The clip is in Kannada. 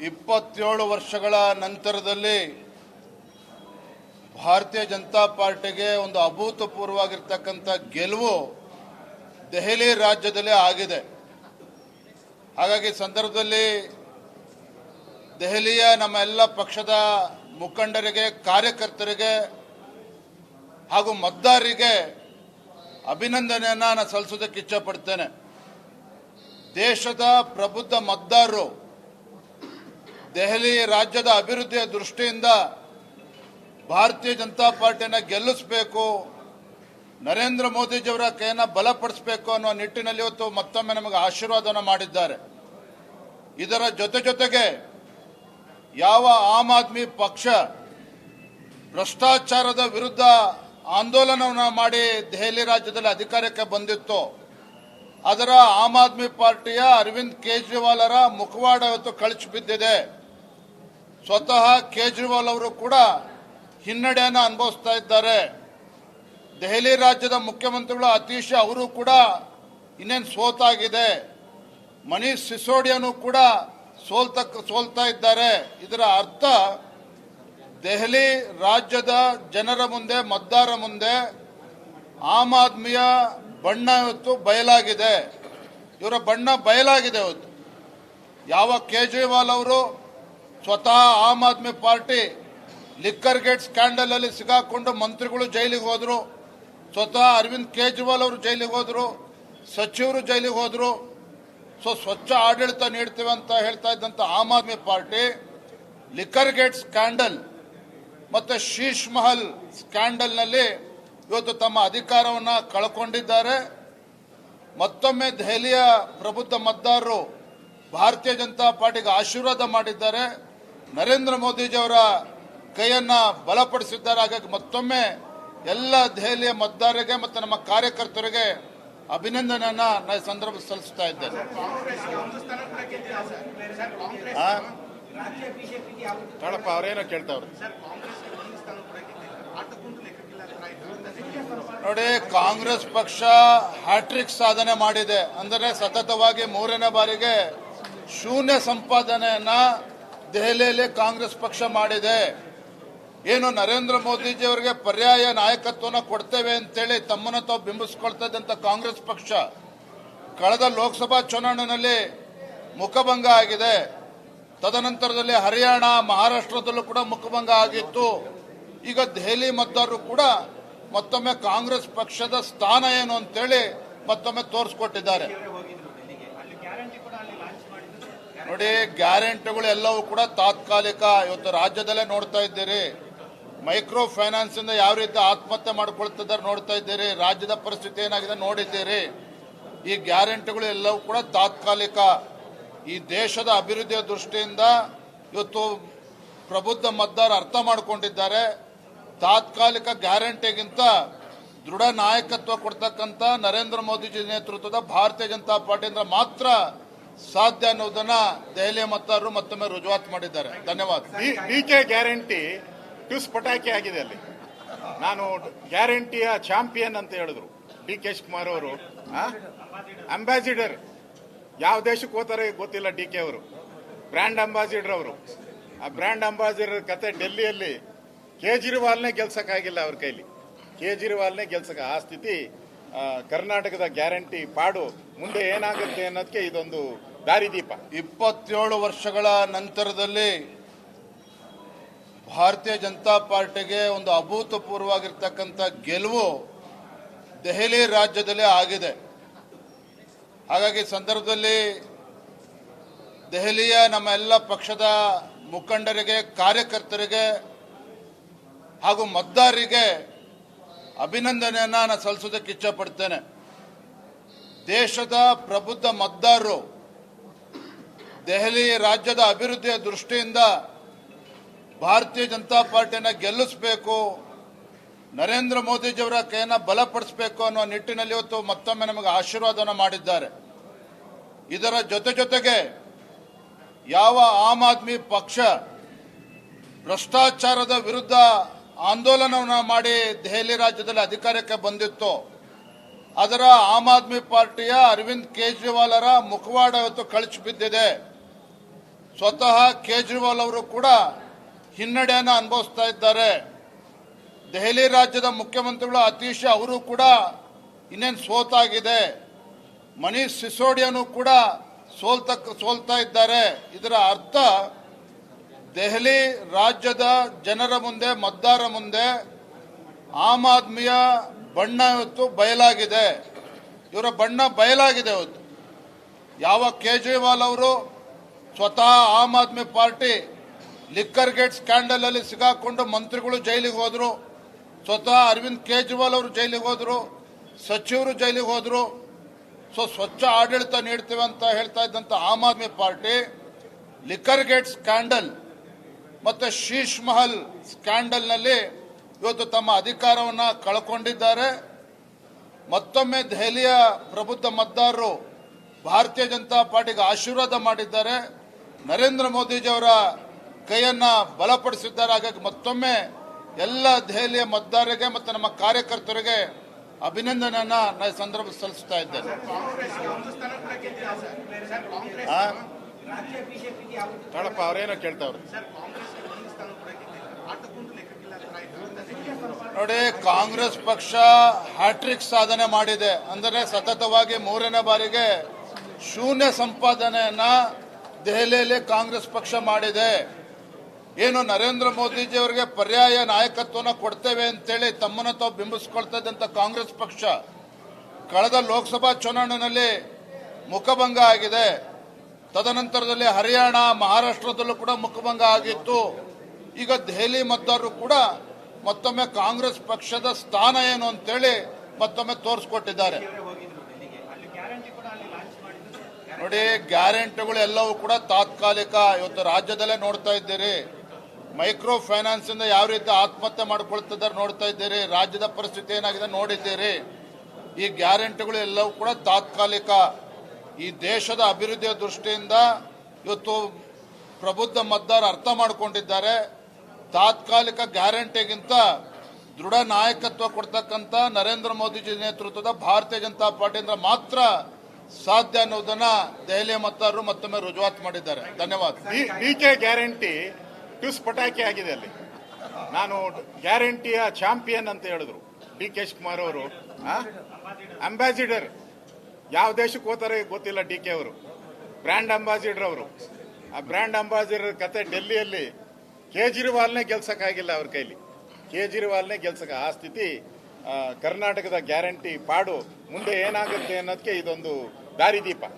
27 ವರ್ಷಗಳ ನಂತರದಲ್ಲಿ ಭಾರತೀಯ ಜನತಾ ಪಾರ್ಟಿಗೆ ಒಂದು ಅಭೂತಪೂರ್ವವಾಗಿರ್ತಕ್ಕಂಥ ಗೆಲುವು ದೆಹಲಿ ರಾಜ್ಯದಲ್ಲಿ ಆಗಿದೆ. ಹಾಗಾಗಿ ಸಂದರ್ಭದಲ್ಲಿ ದೆಹಲಿಯ ನಮ್ಮ ಎಲ್ಲ ಪಕ್ಷದ ಮುಖಂಡರಿಗೆ, ಕಾರ್ಯಕರ್ತರಿಗೆ ಹಾಗೂ ಮತದಾರರಿಗೆ ಅಭಿನಂದನೆಯನ್ನು ನಾನು ಸಲ್ಲಿಸೋದಕ್ಕೆ ಇಚ್ಛಪಡ್ತೇನೆ. ದೇಶದ ಪ್ರಬುದ್ಧ ಮತದಾರರು ದೆಹಲಿ ರಾಜ್ಯದ ಅಭಿವೃದ್ಧಿಯ ದೃಷ್ಟಿಯಿಂದ ಭಾರತೀಯ ಜನತಾ ಪಾರ್ಟಿಯನ್ನು ಗೆಲ್ಲಿಸಬೇಕು, ನರೇಂದ್ರ ಮೋದಿಜಿಯವರ ಕೈಯನ್ನು ಬಲಪಡಿಸಬೇಕು ಅನ್ನೋ ನಿಟ್ಟಿನಲ್ಲಿ ಇವತ್ತು ಮತ್ತೊಮ್ಮೆ ನಮಗೆ ಆಶೀರ್ವಾದವನ್ನು ಮಾಡಿದ್ದಾರೆ. ಇದರ ಜೊತೆಗೆ ಯಾವ ಆಮ್ ಆದ್ಮಿ ಪಕ್ಷ ಭ್ರಷ್ಟಾಚಾರದ ವಿರುದ್ಧ ಆಂದೋಲನವನ್ನು ಮಾಡಿ ದೆಹಲಿ ರಾಜ್ಯದಲ್ಲಿ ಅಧಿಕಾರಕ್ಕೆ ಬಂದಿತ್ತು, ಅದರ ಆಮ್ ಆದ್ಮಿ ಪಾರ್ಟಿಯ ಅರವಿಂದ್ ಕೇಜ್ರಿವಾಲರ ಮುಖವಾಡ ಇವತ್ತು ಕಳಚಿ ಬಿದ್ದಿದೆ. ಸ್ವತಃ ಕೇಜ್ರಿವಾಲ್ ಅವರು ಕೂಡ ಹಿನ್ನಡೆಯನ್ನು ಅನುಭವಿಸ್ತಾ ಇದ್ದಾರೆ. ದೆಹಲಿ ರಾಜ್ಯದ ಮುಖ್ಯಮಂತ್ರಿಗಳು ಅತೀಶ್ ಅವರು ಕೂಡ ಇನ್ನೇನು ಸೋತಾಗಿದೆ. ಮನೀಶ್ ಸಿಸೋಡಿಯಾನು ಕೂಡ ಸೋಲ್ತಾ ಇದ್ದಾರೆ. ಇದರ ಅರ್ಥ ದೆಹಲಿ ರಾಜ್ಯದ ಜನರ ಮುಂದೆ, ಮತದಾರರ ಮುಂದೆ ಆಮ್ ಆದ್ಮಿಯ ಬಣ್ಣ ಇವತ್ತು ಬಯಲಾಗಿದೆ. ಇವರ ಬಣ್ಣ ಬಯಲಾಗಿದೆ ಇವತ್ತು. ಯಾವ ಕೇಜ್ರಿವಾಲ್ ಅವರು ಸ್ವತಃ Aam Aadmi party liquor gate scandal ಅಲ್ಲಿ ಸಿಗಾಕೊಂಡು ಮಂತ್ರಿಗಳು ಜೈಲಿಗೆ ಹೋದ್ರು, ಸ್ವತಃ ಅರವಿಂದ್ ಕೇಜ್ರಿವಾಲ್ ಅವರು ಜೈಲಿಗೆ ಹೋದ್ರು, ಸಚಿವರು ಜೈಲಿಗೆ ಹೋದ್ರು. ಸ್ವಚ್ಛ ಆಡಳಿತ ನೀಡ್ತೇವೆ ಅಂತ ಹೇಳ್ತಾ ಇದ್ದಂತ Aam Aadmi party liquor gate scandal ಮತ್ತೆ ಶೀಶ್ ಮಹಲ್ ಸ್ಕ್ಯಾಂಡಲ್ನಲ್ಲಿ ಇವತ್ತು ತಮ್ಮ ಅಧಿಕಾರವನ್ನು ಕಳ್ಕೊಂಡಿದ್ದಾರೆ. ಮತ್ತೊಮ್ಮೆ ದೆಹಲಿಯ ಪ್ರಬುದ್ಧ ಮತದಾರರು ಭಾರತೀಯ ಜನತಾ ಪಾರ್ಟಿಗೆ ಆಶೀರ್ವಾದ ಮಾಡಿದ್ದಾರೆ, ನರೇಂದ್ರ ಮೋದಿಜಿಯವರ ಕೈಯನ್ನು ಬಲಪಡಿಸಿದ್ದಾರೆ. ಹಾಗಾಗಿ ಮತ್ತೊಮ್ಮೆ ಎಲ್ಲ ದೆಹಲಿಯ ಮತದಾರರಿಗೆ ಮತ್ತು ನಮ್ಮ ಕಾರ್ಯಕರ್ತರಿಗೆ ಅಭಿನಂದನೆಯನ್ನು ನಾನು ಸಂದರ್ಭ ಸಲ್ಲಿಸ್ತಾ ಇದ್ದೇನೆ. ಅವರೇನೋ ಕೇಳ್ತಾವ್ರೆ ನೋಡಿ. ಕಾಂಗ್ರೆಸ್ ಪಕ್ಷ ಹ್ಯಾಟ್ರಿಕ್ ಸಾಧನೆ ಮಾಡಿದೆ. ಅಂದರೆ ಸತತವಾಗಿ 3ನೇ ಬಾರಿಗೆ ಶೂನ್ಯ ಸಂಪಾದನೆಯನ್ನ ದೆಹಲಿಯಲ್ಲಿ ಕಾಂಗ್ರೆಸ್ ಪಕ್ಷ ಮಾಡಿದೆ. ಏನು ನರೇಂದ್ರ ಮೋದಿಜಿಯವರಿಗೆ ಪರ್ಯಾಯ ನಾಯಕತ್ವನ ಕೊಡ್ತೇವೆ ಅಂತೇಳಿ ತಮ್ಮನ್ನು ತಾವು ಬಿಂಬಿಸ್ಕೊಳ್ತಾ ಇದ್ದಂಥ ಕಾಂಗ್ರೆಸ್ ಪಕ್ಷ ಕಳೆದ ಲೋಕಸಭಾ ಚುನಾವಣೆಯಲ್ಲಿ ಮುಖಭಂಗ ಆಗಿದೆ. ತದನಂತರದಲ್ಲಿ ಹರಿಯಾಣ, ಮಹಾರಾಷ್ಟ್ರದಲ್ಲೂ ಕೂಡ ಮುಖಭಂಗ ಆಗಿತ್ತು. ಈಗ ದೆಹಲಿ ಮತದಾರರು ಕೂಡ ಮತ್ತೊಮ್ಮೆ ಕಾಂಗ್ರೆಸ್ ಪಕ್ಷದ ಸ್ಥಾನ ಏನು ಅಂತೇಳಿ ಮತ್ತೊಮ್ಮೆ ತೋರಿಸ್ಕೊಟ್ಟಿದ್ದಾರೆ. ನೋಡಿ, ಗ್ಯಾರಂಟಿಗಳು ಎಲ್ಲವೂ ಕೂಡ ತಾತ್ಕಾಲಿಕ. ಇವತ್ತು ರಾಜ್ಯದಲ್ಲೇ ನೋಡ್ತಾ ಇದ್ದೀರಿ, ಮೈಕ್ರೋ ಫೈನಾನ್ಸ್ ಇಂದ ಯಾವ ರೀತಿ ಆತ್ಮಹತ್ಯೆ ಮಾಡ್ಕೊಳ್ತಿದ್ದಾರೆ ನೋಡ್ತಾ ಇದ್ದೀರಿ. ರಾಜ್ಯದ ಪರಿಸ್ಥಿತಿ ಏನಾಗಿದೆ ನೋಡಿದ್ದೀರಿ. ಈ ಗ್ಯಾರಂಟಿಗಳು ಎಲ್ಲವೂ ಕೂಡ ತಾತ್ಕಾಲಿಕ. ಈ ದೇಶದ ಅಭಿವೃದ್ಧಿಯ ದೃಷ್ಟಿಯಿಂದ ಇವತ್ತು ಪ್ರಬುದ್ಧ ಮತದಾರ ಅರ್ಥ ಮಾಡಿಕೊಂಡಿದ್ದಾರೆ. ತಾತ್ಕಾಲಿಕ ಗ್ಯಾರಂಟಿಗಿಂತ ದೃಢ ನಾಯಕತ್ವ ಕೊಡ್ತಕ್ಕಂಥ ನರೇಂದ್ರ ಮೋದಿಜಿ ನೇತೃತ್ವದ ಭಾರತೀಯ ಜನತಾ ಪಾರ್ಟಿಯಿಂದ ಮಾತ್ರ ಸಾಧ್ಯ ಅನ್ನೋದನ್ನ ದೆಹಲಿಯ ಮತದಾರರು ಮತ್ತೊಮ್ಮೆ ರುಜುವಾತು ಮಾಡಿದ್ದಾರೆ. ಧನ್ಯವಾದ. ಡಿಕೆ ಗ್ಯಾರಂಟಿ ಟ್ಯೂಸ್ ಪಟಾಕಿ ಆಗಿದೆ. ಅಲ್ಲಿ ನಾನು ಗ್ಯಾರಂಟಿಯ ಚಾಂಪಿಯನ್ ಅಂತ ಹೇಳಿದ್ರು ಡಿಕೆ ಶಿವಕುಮಾರ್ ಅವರು. ಅಂಬಾಸಿಡರ್ ಯಾವ ದೇಶಕ್ಕೆ ಹೋಗ್ತಾರೆ ಗೊತ್ತಿಲ್ಲ. ಡಿಕೆ ಅವರು ಬ್ರ್ಯಾಂಡ್ ಅಂಬಾಸಿಡರ್ ಅವರು. ಆ ಬ್ರ್ಯಾಂಡ್ ಅಂಬಾಸಿಡರ್ ಕತೆ ಡೆಲ್ಲಿಯಲ್ಲಿ ಕೇಜ್ರಿವಾಲ್ನೇ ಗೆಲ್ಸಕ್ಕಾಗಿಲ್ಲ ಅವ್ರ ಕೈಲಿ. ಕೇಜ್ರಿವಾಲ್ನೇ ಗೆಲ್ಸಕ ಆ ಸ್ಥಿತಿ. ಕರ್ನಾಟಕದ ಗ್ಯಾರಂಟಿ ಪಾಡು ಮುಂದೆ ಏನಾಗುತ್ತೆ ಅನ್ನೋದಕ್ಕೆ ಇದೊಂದು ದಾರಿದೀಪ. 27 ವರ್ಷಗಳ ನಂತರದಲ್ಲಿ ಭಾರತೀಯ ಜನತಾ ಪಾರ್ಟಿಗೆ ಒಂದು ಅಭೂತಪೂರ್ವವಾಗಿರ್ತಕ್ಕಂಥ ಗೆಲುವು ದೆಹಲಿ ರಾಜ್ಯದಲ್ಲಿ ಆಗಿದೆ. ಹಾಗಾಗಿ ಸಂದರ್ಭದಲ್ಲಿ ದೆಹಲಿಯ ನಮ್ಮ ಎಲ್ಲ ಪಕ್ಷದ ಮುಖಂಡರಿಗೆ, ಕಾರ್ಯಕರ್ತರಿಗೆ ಹಾಗೂ ಮತದಾರರಿಗೆ ಅಭಿನಂದನೆಯನ್ನು ನಾನು ಸಲ್ಲಿಸೋದಕ್ಕೆ ಇಚ್ಛಪಡ್ತೇನೆ. ದೇಶದ ಪ್ರಬುದ್ಧ ಮತದಾರರು ದೆಹಲಿ ರಾಜ್ಯದ ಅಭಿವೃದ್ಧಿಯ ದೃಷ್ಟಿಯಿಂದ ಭಾರತೀಯ ಜನತಾ ಪಾರ್ಟಿಯನ್ನು ಗೆಲ್ಲಿಸಬೇಕು, ನರೇಂದ್ರ ಮೋದಿಜಿಯವರ ಕೈಯನ್ನು ಬಲಪಡಿಸಬೇಕು ಅನ್ನೋ ನಿಟ್ಟಿನಲ್ಲಿ ಇವತ್ತು ಮತ್ತೊಮ್ಮೆ ನಮಗೆ ಆಶೀರ್ವಾದವನ್ನು ಮಾಡಿದ್ದಾರೆ. ಇದರ ಜೊತೆಗೆ ಯಾವ ಆಮ್ ಆದ್ಮಿ ಪಕ್ಷ ಭ್ರಷ್ಟಾಚಾರದ ವಿರುದ್ಧ ಆಂದೋಲನವನ್ನು ಮಾಡಿ ದೆಹಲಿ ರಾಜ್ಯದಲ್ಲಿ ಅಧಿಕಾರಕ್ಕೆ ಬಂದಿತ್ತು, ಅದರ ಆಮ್ ಆದ್ಮಿ ಪಾರ್ಟಿಯ ಅರವಿಂದ್ ಕೇಜ್ರಿವಾಲರ ಮುಖವಾಡ ಇವತ್ತು ಕಳಚಿ ಬಿದ್ದಿದೆ. ಸ್ವತಃ ಕೇಜ್ರಿವಾಲ್ ಅವರು ಕೂಡ ಹಿನ್ನಡೆಯನ್ನು ಅನುಭವಿಸ್ತಾ ಇದ್ದಾರೆ. ದೆಹಲಿ ರಾಜ್ಯದ ಮುಖ್ಯಮಂತ್ರಿಗಳು ಅತೀಶ್ ಅವರು ಕೂಡ ಇನ್ನೇನು ಸೋತಾಗಿದೆ. ಮನೀಶ್ ಸಿಸೋಡಿಯಾನು ಕೂಡ ಸೋಲ್ತಾ ಇದ್ದಾರೆ. ಇದರ ಅರ್ಥ ದೆಹಲಿ ರಾಜ್ಯದ ಜನರ ಮುಂದೆ, ಮತದಾರರ ಮುಂದೆ ಆಮ್ ಆದ್ಮಿಯ ಬಣ್ಣ ಇವತ್ತು ಬಯಲಾಗಿದೆ. ಇವರ ಬಣ್ಣ ಬಯಲಾಗಿದೆ ಇವತ್ತು. ಯಾವ ಕೇಜ್ರಿವಾಲ್ ಅವರು ಸ್ವತಃ Aam Aadmi party liquor gate scandal ಅಲ್ಲಿ ಸಿಗಾಕೊಂಡು ಮಂತ್ರಿಗಳು ಜೈಲಿಗೆ ಹೋದ್ರು, ಸ್ವತಃ ಅರವಿಂದ್ ಕೇಜ್ರಿವಾಲ್ ಅವರು ಜೈಲಿಗೆ ಹೋದ್ರು, ಸಚಿವರು ಜೈಲಿಗೆ ಹೋದ್ರು. ಸ್ವಚ್ಛ ಆಡಳಿತ ನೀಡ್ತೀವಿ ಅಂತ ಹೇಳ್ತಾ ಇದ್ದಂತ Aam Aadmi party liquor gate scandal ಮತ್ತೆ ಶೀಶ್ ಮಹಲ್ ಸ್ಕ್ಯಾಂಡಲ್ನಲ್ಲಿ ಇವತ್ತು ತಮ್ಮ ಅಧಿಕಾರವನ್ನು ಕಳ್ಕೊಂಡಿದ್ದಾರೆ. ಮತ್ತೊಮ್ಮೆ ದೆಹಲಿಯ ಪ್ರಬುದ್ಧ ಮತದಾರರು ಭಾರತೀಯ ಜನತಾ ಪಾರ್ಟಿಗೆ ಆಶೀರ್ವಾದ ಮಾಡಿದ್ದಾರೆ. ನರೇಂದ್ರ ಮೋದಿಜಿಯವರ ಕೈಯನ್ನ ಬಲಪಡಿಸಿದ್ದಾರೆ. ಹಾಗಾಗಿ ಮತ್ತೊಮ್ಮೆ ಎಲ್ಲ ದೆಹಲಿಯ ಮತದಾರರಿಗೆ ಮತ್ತು ನಮ್ಮ ಕಾರ್ಯಕರ್ತರಿಗೆ ಅಭಿನಂದನೆಯನ್ನ ನಾನು ಸಂದರ್ಭ ಸಲ್ಲಿಸ್ತಾ ಇದ್ದೇನೆ. ನೋಡಪ್ಪ, ಅವರೇನೋ ಕೇಳ್ತಾವ್ರು. ನೋಡಿ, ಕಾಂಗ್ರೆಸ್ ಪಕ್ಷ ಹ್ಯಾಟ್ರಿಕ್ ಸಾಧನೆ ಮಾಡಿದೆ. ಅಂದರೆ ಸತತವಾಗಿ 3ನೇ ಬಾರಿಗೆ ಶೂನ್ಯ ಸಂಪಾದನೆಯನ್ನ ದೆಹಲಿಯಲ್ಲಿ ಕಾಂಗ್ರೆಸ್ ಪಕ್ಷ ಮಾಡಿದೆ. ಏನು ನರೇಂದ್ರ ಮೋದಿಜಿ ಅವರಿಗೆ ಪರ್ಯಾಯ ನಾಯಕತ್ವನ ಕೊಡ್ತೇವೆ ಅಂತೇಳಿ ತಮ್ಮನ್ನು ತಾವು ಬಿಂಬಿಸ್ಕೊಳ್ತಾ ಇದ್ದಂತ ಕಾಂಗ್ರೆಸ್ ಪಕ್ಷ ಕಳೆದ ಲೋಕಸಭಾ ಚುನಾವಣೆಯಲ್ಲಿ ಮುಖಭಂಗ ಆಗಿದೆ. ತದನಂತರದಲ್ಲಿ ಹರಿಯಾಣ, ಮಹಾರಾಷ್ಟ್ರದಲ್ಲೂ ಕೂಡ ಮುಖಭಂಗ ಆಗಿತ್ತು. ಈಗ ದೆಹಲಿ ಮತದಾರರು ಕೂಡ ಮತ್ತೊಮ್ಮೆ ಕಾಂಗ್ರೆಸ್ ಪಕ್ಷದ ಸ್ಥಾನ ಏನು ಅಂತೇಳಿ ಮತ್ತೊಮ್ಮೆ ತೋರಿಸ್ಕೊಟ್ಟಿದ್ದಾರೆ. ನೋಡಿ, ಗ್ಯಾರಂಟಿಗಳು ಎಲ್ಲವೂ ಕೂಡ ತಾತ್ಕಾಲಿಕ. ಇವತ್ತು ರಾಜ್ಯದಲ್ಲೇ ನೋಡ್ತಾ ಇದ್ದೀರಿ, ಮೈಕ್ರೋ ಫೈನಾನ್ಸ್ ಇಂದ ಯಾವ ರೀತಿ ಆತ್ಮಹತ್ಯೆ ಮಾಡ್ಕೊಳ್ತಿದ್ದಾರೆ ನೋಡ್ತಾ ಇದ್ದೀರಿ. ರಾಜ್ಯದ ಪರಿಸ್ಥಿತಿ ಏನಾಗಿದೆ ನೋಡಿದ್ದೀರಿ. ಈ ಗ್ಯಾರಂಟಿಗಳು ಎಲ್ಲವೂ ಕೂಡ ತಾತ್ಕಾಲಿಕ. ಈ ದೇಶದ ಅಭಿವೃದ್ಧಿಯ ದೃಷ್ಟಿಯಿಂದ ಇವತ್ತು ಪ್ರಬುದ್ಧ ಮತದಾರ ಅರ್ಥ ಮಾಡಿಕೊಂಡಿದ್ದಾರೆ. ತಾತ್ಕಾಲಿಕ ಗ್ಯಾರಂಟಿಗಿಂತ ದೃಢ ನಾಯಕತ್ವ ಕೊಡ್ತಕ್ಕಂಥ ನರೇಂದ್ರ ಮೋದಿಜಿ ನೇತೃತ್ವದ ಭಾರತೀಯ ಜನತಾ ಪಾರ್ಟಿಯಿಂದ ಮಾತ್ರ ಸಾಧ್ಯ ಅನ್ನೋದನ್ನ ದೆಹಲಿಯ ಮತದಾರರು ಮತ್ತೊಮ್ಮೆ ರುಜುವಾತು ಮಾಡಿದ್ದಾರೆ. ಧನ್ಯವಾದ. ಡಿಕೆ ಗ್ಯಾರಂಟಿ ಟುಸ್ ಪಟಾಕಿ ಆಗಿದೆ. ಅಲ್ಲಿ ನಾನು ಗ್ಯಾರಂಟಿಯ ಚಾಂಪಿಯನ್ ಅಂತ ಹೇಳಿದ್ರು ಡಿ.ಕೆ. ಶಿವಕುಮಾರ್ ಅವರು. ಅಂಬಾಸಿಡರ್ ಯಾವ ದೇಶಕ್ಕೆ ಹೋಗ್ತಾರೆ ಗೊತ್ತಿಲ್ಲ. ಡಿ.ಕೆ. ಅವರು ಬ್ರ್ಯಾಂಡ್ ಅಂಬಾಸಿಡರ್ ಅವರು. ಆ ಬ್ರ್ಯಾಂಡ್ ಅಂಬಾಸಿಡರ್ ಕತೆ ಡೆಲ್ಲಿಯಲ್ಲಿ ಕೇಜ್ರಿವಾಲ್ನೇ ಗೆಲ್ಸಕ್ಕಾಗಿಲ್ಲ ಅವ್ರ ಕೈಲಿ. ಕೇಜ್ರಿವಾಲ್ನೇ ಗೆಲ್ಸಕ್ಕೆ ಆ ಸ್ಥಿತಿ. ಕರ್ನಾಟಕದ ಗ್ಯಾರಂಟಿ ಪಾಡು ಮುಂದೆ ಏನಾಗುತ್ತೆ ಅನ್ನೋದಕ್ಕೆ ಇದೊಂದು ದಾರಿದೀಪ.